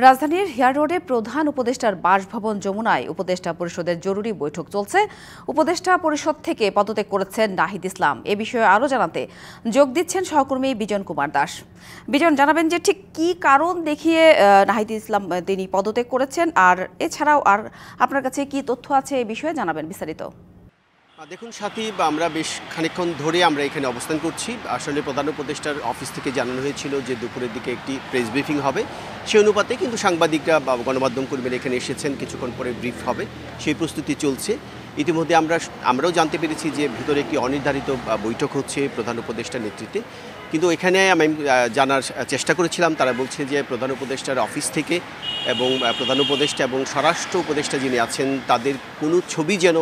রাজধানীর হেয়ার রোডে প্রধান উপদেষ্টার বাসভবন যমুনায় উপদেষ্টা পরিষদের জরুরি বৈঠক চলছে। উপদেষ্টা পরিষদ থেকে পদত্যাগ করেছেন নাহিদ ইসলাম। এ বিষয়ে আরও জানাতে যোগ দিচ্ছেন সহকর্মী বিজন কুমার দাস। বিজন, জানাবেন যে ঠিক কী কারণ দেখিয়ে নাহিদ ইসলাম তিনি পদত্যাগ করেছেন, আর এছাড়াও আর আপনার কাছে কি তথ্য আছে এ বিষয়ে জানাবেন বিস্তারিত। দেখুন সাথী, আমরা বেশ খানিকক্ষণ ধরে আমরা এখানে অবস্থান করছি। আসলে প্রধান উপদেষ্টার অফিস থেকে জানানো হয়েছিল যে দুপুরের দিকে একটি প্রেস ব্রিফিং হবে। সেই অনুপাতে কিন্তু সাংবাদিকরা বা গণমাধ্যম কর্মীরা এখানে এসেছেন, কিছুক্ষণ পরে ব্রিফ হবে, সেই প্রস্তুতি চলছে। ইতিমধ্যে আমরাও জানতে পেরেছি যে ভিতরে একটি অনির্ধারিত বৈঠক হচ্ছে প্রধান উপদেষ্টার নেতৃত্বে। কিন্তু এখানে আমি জানার চেষ্টা করেছিলাম, তারা বলছে যে প্রধান উপদেষ্টার অফিস থেকে এবং প্রধান উপদেষ্টা এবং স্বরাষ্ট্র উপদেষ্টা যিনি আছেন তাদের কোনো ছবি যেন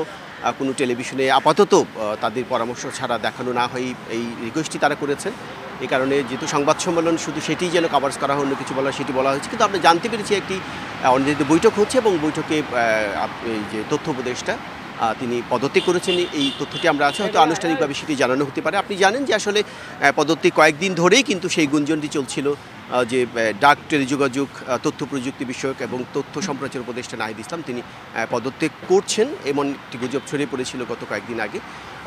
কোনো টেলিভিশনে আপাতত তাদের পরামর্শ ছাড়া দেখানো না হয়, এই রিকোয়েস্টটি তারা করেছেন। এই কারণে যেহেতু সংবাদ সম্মেলন শুধু সেটিই যেন কভার করা হয়, অন্য কিছু বলা সেটি বলা হয়েছে। কিন্তু আমরা জানতে পেরেছি একটি অনির্ধারিত বৈঠক হচ্ছে এবং বৈঠকে এই যে তথ্য উপদেষ্টা তিনি পদত্যাগ করেছেন, এই তথ্যটি আমরা আছে, হয়তো আনুষ্ঠানিকভাবে সেটি জানানো হতে পারে। আপনি জানেন যে আসলে পদত্যাগ কয়েকদিন ধরেই কিন্তু সেই গুঞ্জনটি চলছিল যে ডাক টেলিযোগাযোগ, তথ্য প্রযুক্তি বিষয়ক এবং তথ্য সম্প্রচার উপদেষ্টা নাহিদ ইসলাম তিনি পদত্যাগ করছেন, এমন একটি গুজব ছড়িয়ে পড়েছিল গত কয়েকদিন আগে।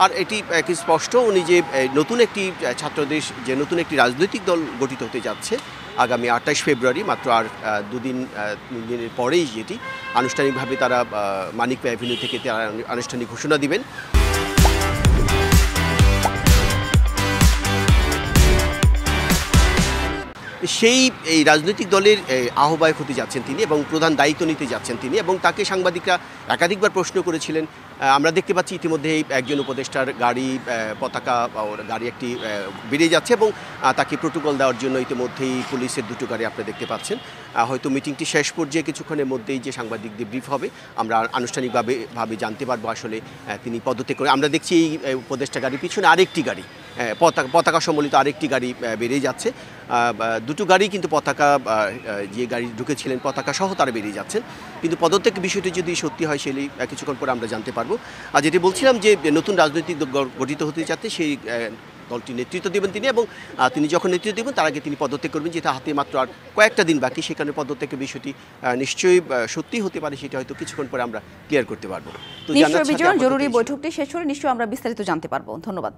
আর এটি কি স্পষ্ট, উনি যে নতুন একটি ছাত্রদেশ, যে নতুন একটি রাজনৈতিক দল গঠিত হতে যাচ্ছে আগামী 28 ফেব্রুয়ারি, মাত্র আর 3 দিনের পরেই যেটি আনুষ্ঠানিকভাবে তারা মানিক অ্যাভিনিউ থেকে তারা আনুষ্ঠানিক ঘোষণা দিবেন। এই রাজনৈতিক দলের আহ্বায়ক হতে যাচ্ছেন তিনি এবং প্রধান দায়িত্ব নিতে যাচ্ছেন তিনি, এবং তাকে সাংবাদিকরা একাধিকবার প্রশ্ন করেছিলেন। আমরা দেখতে পাচ্ছি ইতিমধ্যেই একজন উপদেষ্টার পতাকা গাড়ি একটি বেরিয়ে যাচ্ছে এবং তাকে প্রোটোকল দেওয়ার জন্য ইতিমধ্যেই পুলিশের 2টো গাড়ি আপনারা দেখতে পাচ্ছেন। হয়তো মিটিংটি শেষ পর্যায়ে কিছুক্ষণের মধ্যেই যে সাংবাদিকদের ব্রিফ হবে, আমরা আনুষ্ঠানিকভাবে জানতে পারবো আসলে তিনি পদত্যাগ করে। আমরা দেখছি এই উপদেষ্টা গাড়ির পিছনে আরেকটি গাড়ি, পতাকা সম্বলিত আরেকটি গাড়ি বেরিয়ে যাচ্ছে। 2টো গাড়ি কিন্তু পতাকা, যে গাড়ি ঢুকেছিলেন পতাকা সহ তারা বেরিয়ে যাচ্ছেন। কিন্তু পদত্যাগ বিষয়টি যদি সত্যি হয় সেটি কিছুক্ষণ পরে আমরা জানতে পারবো। আর যেটি বলছিলাম যে নতুন রাজনৈতিক দল গঠিত হতে যাচ্ছে, সেই দলটি নেতৃত্ব দেবেন তিনি, এবং তিনি যখন নেতৃত্ব দেবেন তার আগে তিনি পদত্যাগ করবেন, যেটা হাতে মাত্র আর কয়েকটা দিন বাকি। সেখানে পদত্যাগের বিষয়টি নিশ্চয়ই সত্যি হতে পারে, সেটা হয়তো কিছুক্ষণ পরে আমরা ক্লিয়ার করতে পারবো। তো জরুরি বৈঠকটি শেষ হলে নিশ্চয়ই আমরা বিস্তারিত জানতে পারবো। ধন্যবাদ।